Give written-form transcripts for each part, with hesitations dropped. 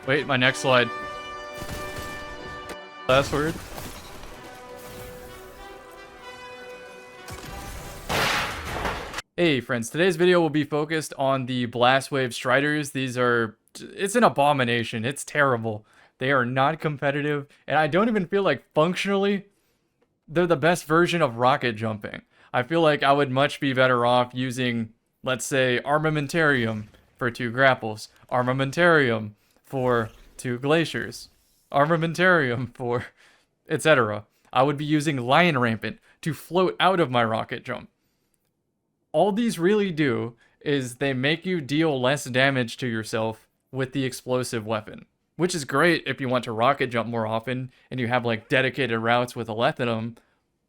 Wait, my next slide. Last word. Hey friends, today's video will be focused on the Blastwave Striders. It's an abomination. It's terrible. They are not competitive, and I don't even feel like functionally they're the best version of rocket jumping. I feel like I would much be better off using, let's say, Armamentarium for 2 grapples, Armamentarium for 2 glaciers, Armamentarium for etc. I would be using Lion Rampant to float out of my rocket jump. All these really do is they make you deal less damage to yourself with the explosive weapon, which is great if you want to rocket jump more often and you have like dedicated routes with Alethinum,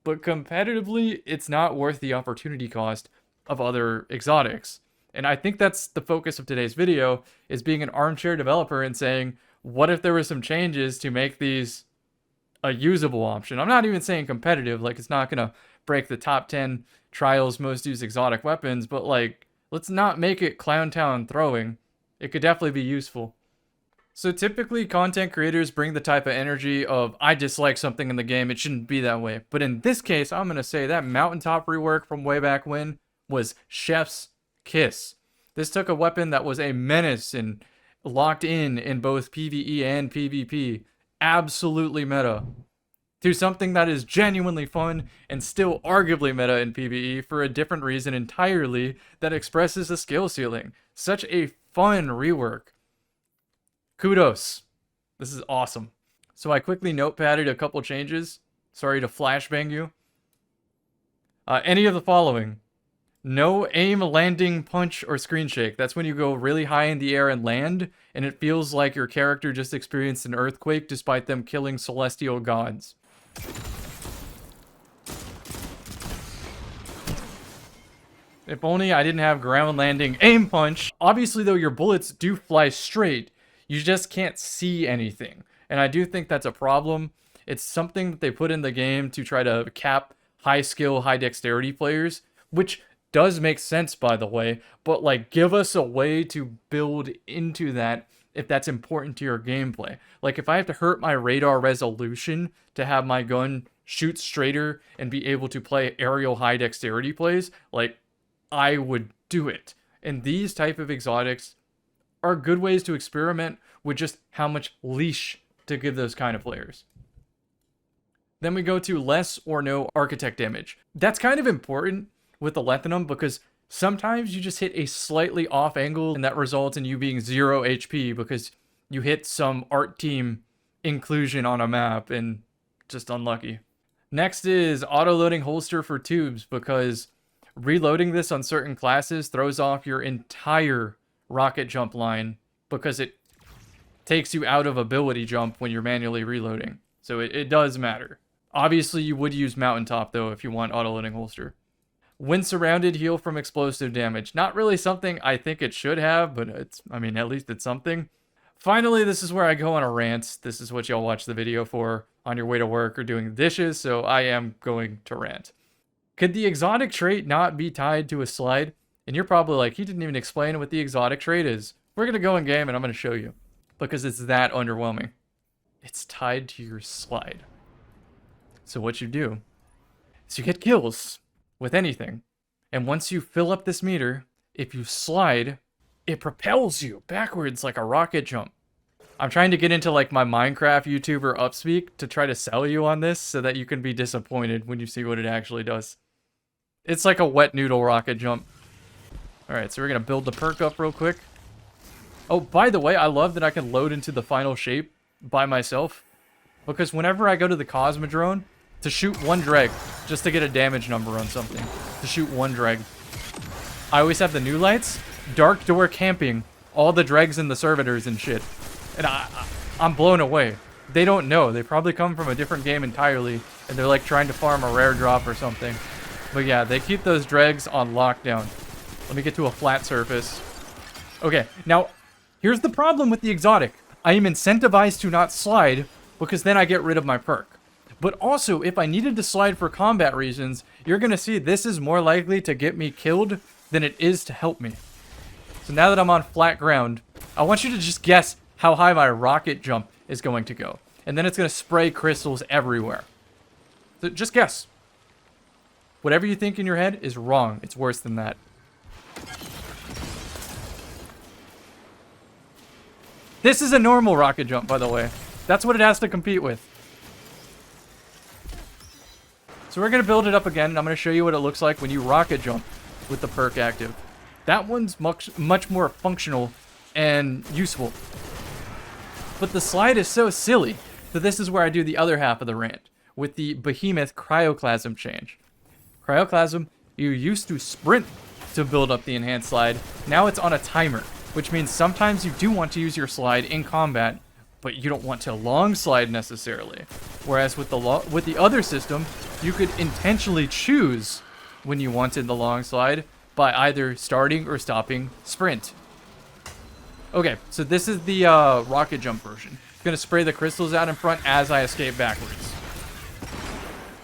but competitively, it's not worth the opportunity cost of other exotics. And I think that's the focus of today's video, is being an armchair developer and saying, what if there were some changes to make these a usable option? I'm not even saying competitive, like it's not gonna break the top 10 trials most used exotic weapons, but like, let's not make it Clown Town throwing. It could definitely be useful. So typically content creators bring the type of energy of, I dislike something in the game, it shouldn't be that way. But in this case, I'm gonna say that Mountaintop rework from way back when was chef's kiss. This took a weapon that was a menace and locked in both PvE and PvP, absolutely meta, to something that is genuinely fun and still arguably meta in PvE for a different reason entirely that expresses a skill ceiling. Such a fun rework. Kudos. This is awesome. So I quickly notepadded a couple changes. Sorry to flashbang you. Any of the following. No aim, landing, punch, or screen shake. That's when you go really high in the air and land, and it feels like your character just experienced an earthquake despite them killing celestial gods. If only I didn't have ground landing aim punch. Obviously though, your bullets do fly straight. You just can't see anything. And I do think that's a problem. It's something that they put in the game to try to cap high skill, high dexterity players, which does make sense, by the way, but like, give us a way to build into that if that's important to your gameplay. Like, if I have to hurt my radar resolution to have my gun shoot straighter and be able to play aerial high dexterity plays, like, I would do it. And these type of exotics are good ways to experiment with just how much leash to give those kind of players. Then we go to less or no architect damage. That's kind of important with Alethinum because sometimes you just hit a slightly off angle and that results in you being 0 HP because you hit some art team inclusion on a map and just unlucky. Next is auto-loading holster for tubes, because reloading this on certain classes throws off your entire rocket jump line because it takes you out of ability jump when you're manually reloading. So it does matter. Obviously you would use Mountaintop though if you want auto-loading holster. When surrounded, heal from explosive damage. Not really something I think it should have, but at least it's something. Finally, this is where I go on a rant. This is what y'all watch the video for on your way to work or doing dishes, so I am going to rant. Could the exotic trait not be tied to a slide? And you're probably like, he didn't even explain what the exotic trait is. We're going to go in game and I'm going to show you, because it's that underwhelming. It's tied to your slide. So what you do is you get kills with anything. And once you fill up this meter, if you slide, it propels you backwards like a rocket jump. I'm trying to get into like my Minecraft YouTuber upspeak to try to sell you on this so that you can be disappointed when you see what it actually does. It's like a wet noodle rocket jump. Alright, so we're going to build the perk up real quick. Oh, by the way, I love that I can load into the final shape by myself, because whenever I go to the Cosmodrome to shoot one dreg, just to get a damage number on something, to shoot one dreg, I always have the new lights, dark door camping, all the dregs and the servitors and shit. And I'm blown away. They don't know. They probably come from a different game entirely, and they're like trying to farm a rare drop or something. But yeah, they keep those dregs on lockdown. Let me get to a flat surface. Okay, now, here's the problem with the exotic. I am incentivized to not slide, because then I get rid of my perk. But also, if I needed to slide for combat reasons, you're going to see this is more likely to get me killed than it is to help me. So now that I'm on flat ground, I want you to just guess how high my rocket jump is going to go. And then it's going to spray crystals everywhere. So just guess. Whatever you think in your head is wrong. It's worse than that. This is a normal rocket jump, by the way. That's what it has to compete with. So we're going to build it up again, and I'm going to show you what it looks like when you rocket jump with the perk active. That one's much more functional and useful. But the slide is so silly that this is where I do the other half of the rant, with the behemoth Cryoclasm change. Cryoclasm, you used to sprint to build up the enhanced slide. Now it's on a timer, which means sometimes you do want to use your slide in combat, but you don't want to long slide necessarily. Whereas with the other system, you could intentionally choose when you wanted the long slide by either starting or stopping sprint. Okay, so this is the rocket jump version. I'm gonna spray the crystals out in front as I escape backwards.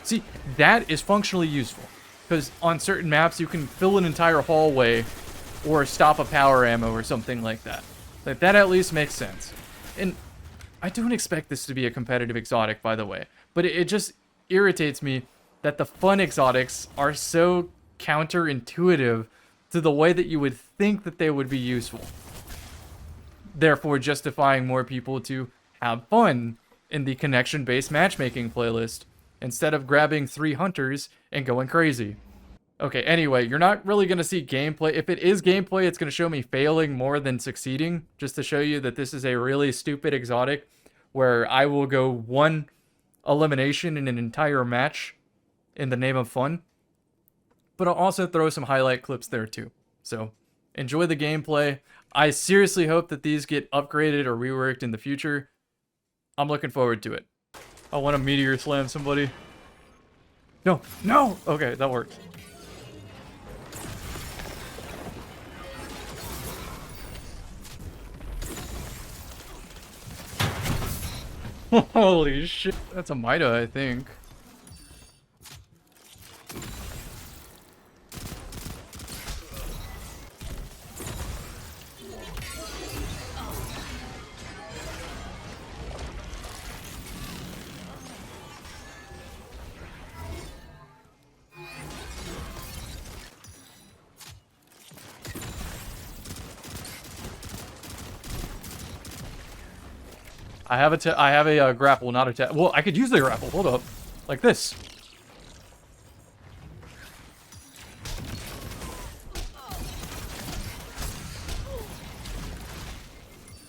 See, that is functionally useful, because on certain maps you can fill an entire hallway or stop a power ammo or something like that. Like, that at least makes sense. And I don't expect this to be a competitive exotic, by the way, but it just irritates me that the fun exotics are so counterintuitive to the way that you would think that they would be useful. Therefore justifying more people to have fun in the connection-based matchmaking playlist, instead of grabbing 3 hunters and going crazy. Okay, anyway, you're not really going to see gameplay. If it is gameplay, it's going to show me failing more than succeeding, just to show you that this is a really stupid exotic where I will go 1 elimination in an entire match in the name of fun. But I'll also throw some highlight clips there too. So, enjoy the gameplay. I seriously hope that these get upgraded or reworked in the future. I'm looking forward to it. I want to meteor slam somebody. No, no! Okay, that worked. Holy shit. That's a Mida, I think. I have a grapple, not a tap. Well, I could use the grapple. Hold up. Like this.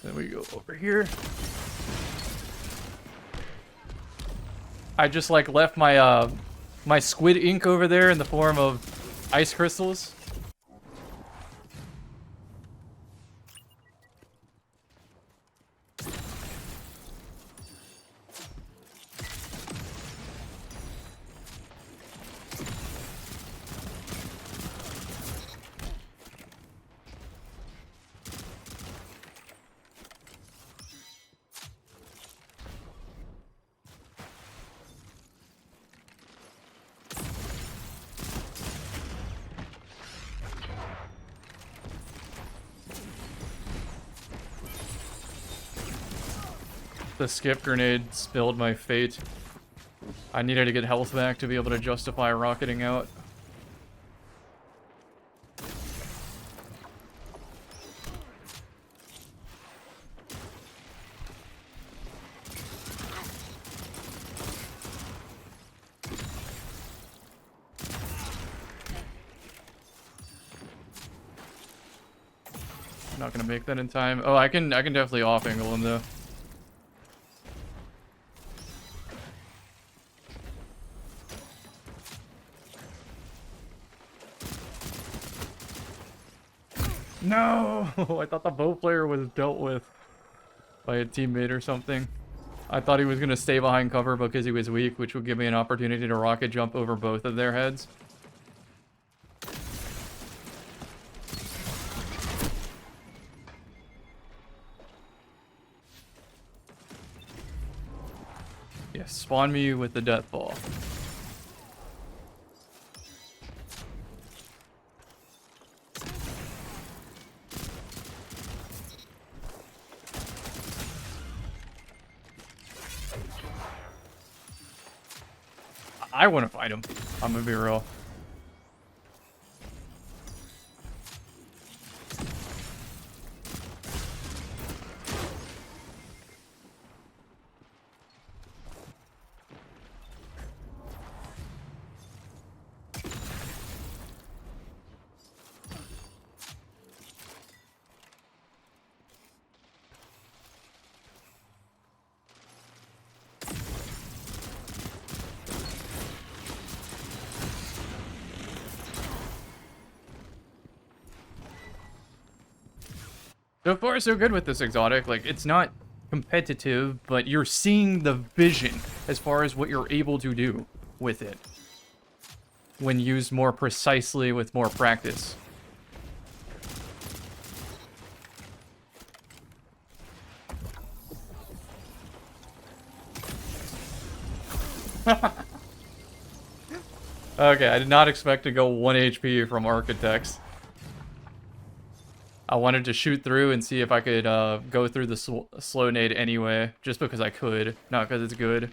Then we go over here. I just like left my my squid ink over there in the form of ice crystals. The skip grenade spilled my fate. I needed to get health back to be able to justify rocketing out. Not gonna make that in time. Oh, I can definitely off angle him though. No! I thought the bow player was dealt with by a teammate or something. I thought he was going to stay behind cover because he was weak, which would give me an opportunity to rocket jump over both of their heads. Yeah, spawn me with the death ball. I want to fight him. I'm gonna be real. So far, so good with this exotic. Like, it's not competitive, but you're seeing the vision as far as what you're able to do with it when used more precisely with more practice. Okay, I did not expect to go 1 HP from Architects. I wanted to shoot through and see if I could go through the slow nade anyway, just because I could, not because it's good.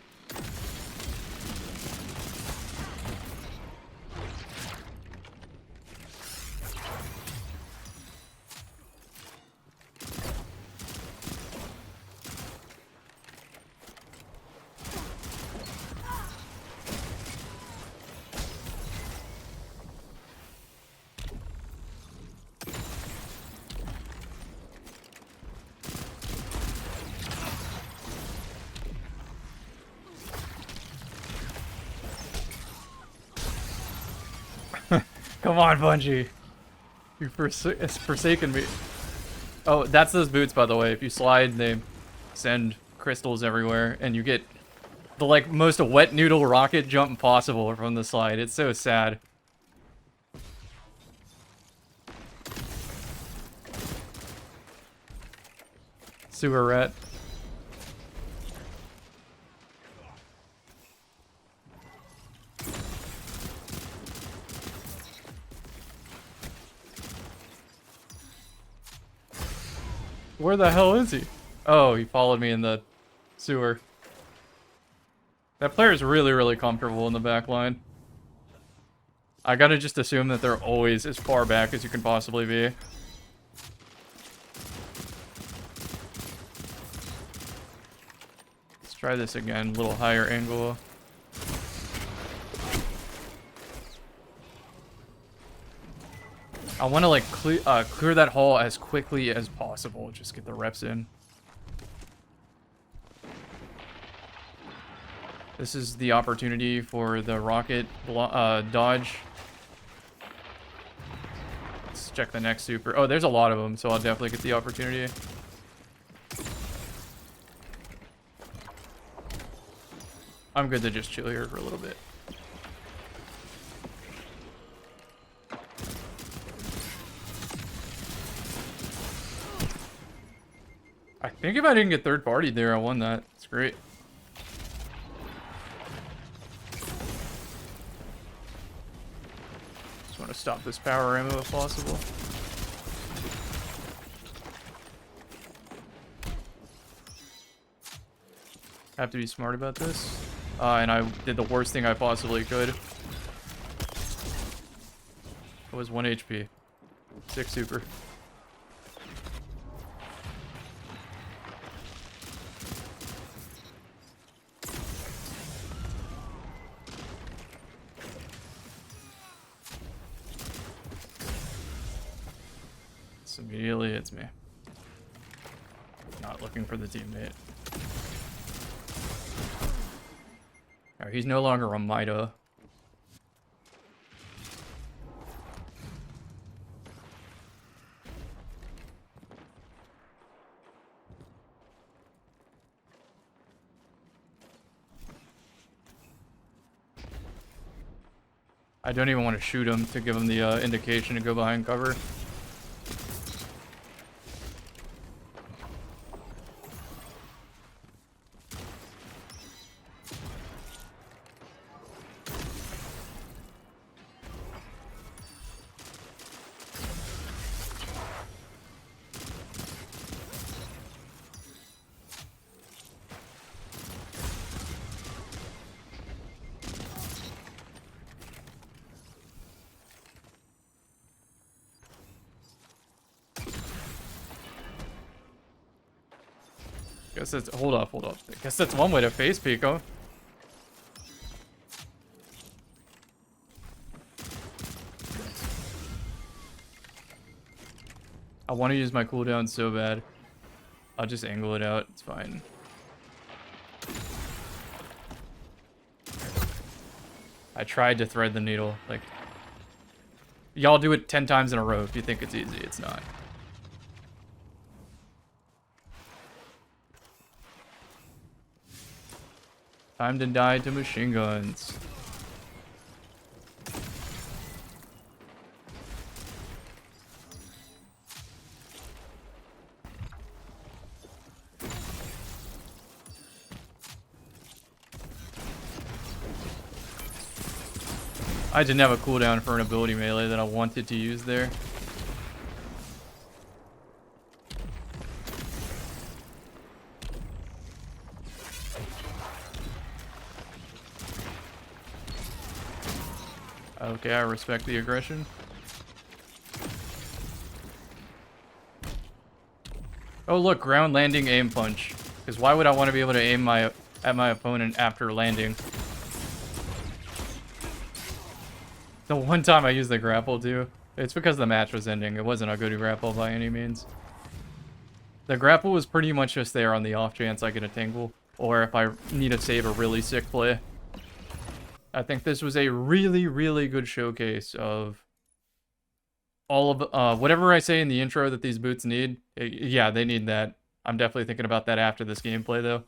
Come on, Bungie. You've forsaken me. Oh, that's those boots, by the way. If you slide, they send crystals everywhere, and you get the, like, most wet noodle rocket jump possible from the slide. It's so sad. Sewer rat. Where the hell is he? Oh, he followed me in the sewer. That player is really, really comfortable in the back line. I gotta just assume that they're always as far back as you can possibly be. Let's try this again, a little higher angle. I want to, like, clear that hall as quickly as possible. Just get the reps in. This is the opportunity for the rocket dodge. Let's check the next super. Oh, there's a lot of them, so I'll definitely get the opportunity. I'm good to just chill here for a little bit. I think if I didn't get third partied there, I won that. It's great. Just want to stop this power ammo if possible. Have to be smart about this. And I did the worst thing I possibly could. It was 1 HP. 6 super. Immediately hits me. Not looking for the teammate. Alright, he's no longer a Mida. I don't even want to shoot him to give him the indication to go behind cover. Guess that's... Hold up. I guess that's one way to face Pico. I want to use my cooldown so bad. I'll just angle it out. It's fine. I tried to thread the needle. Like, y'all do it 10 times in a row if you think it's easy. It's not. Time to die to machine guns. I didn't have a cooldown for an ability melee that I wanted to use there. Okay, I respect the aggression. Oh look, ground landing aim punch. Because why would I want to be able to aim at my opponent after landing? The one time I used the grapple too, it's because the match was ending. It wasn't a good grapple by any means. The grapple was pretty much just there on the off chance I get a tingle, or if I need to save a really sick play. I think this was a really, really good showcase of all of whatever I say in the intro that these boots need. Yeah, they need that. I'm definitely thinking about that after this gameplay though.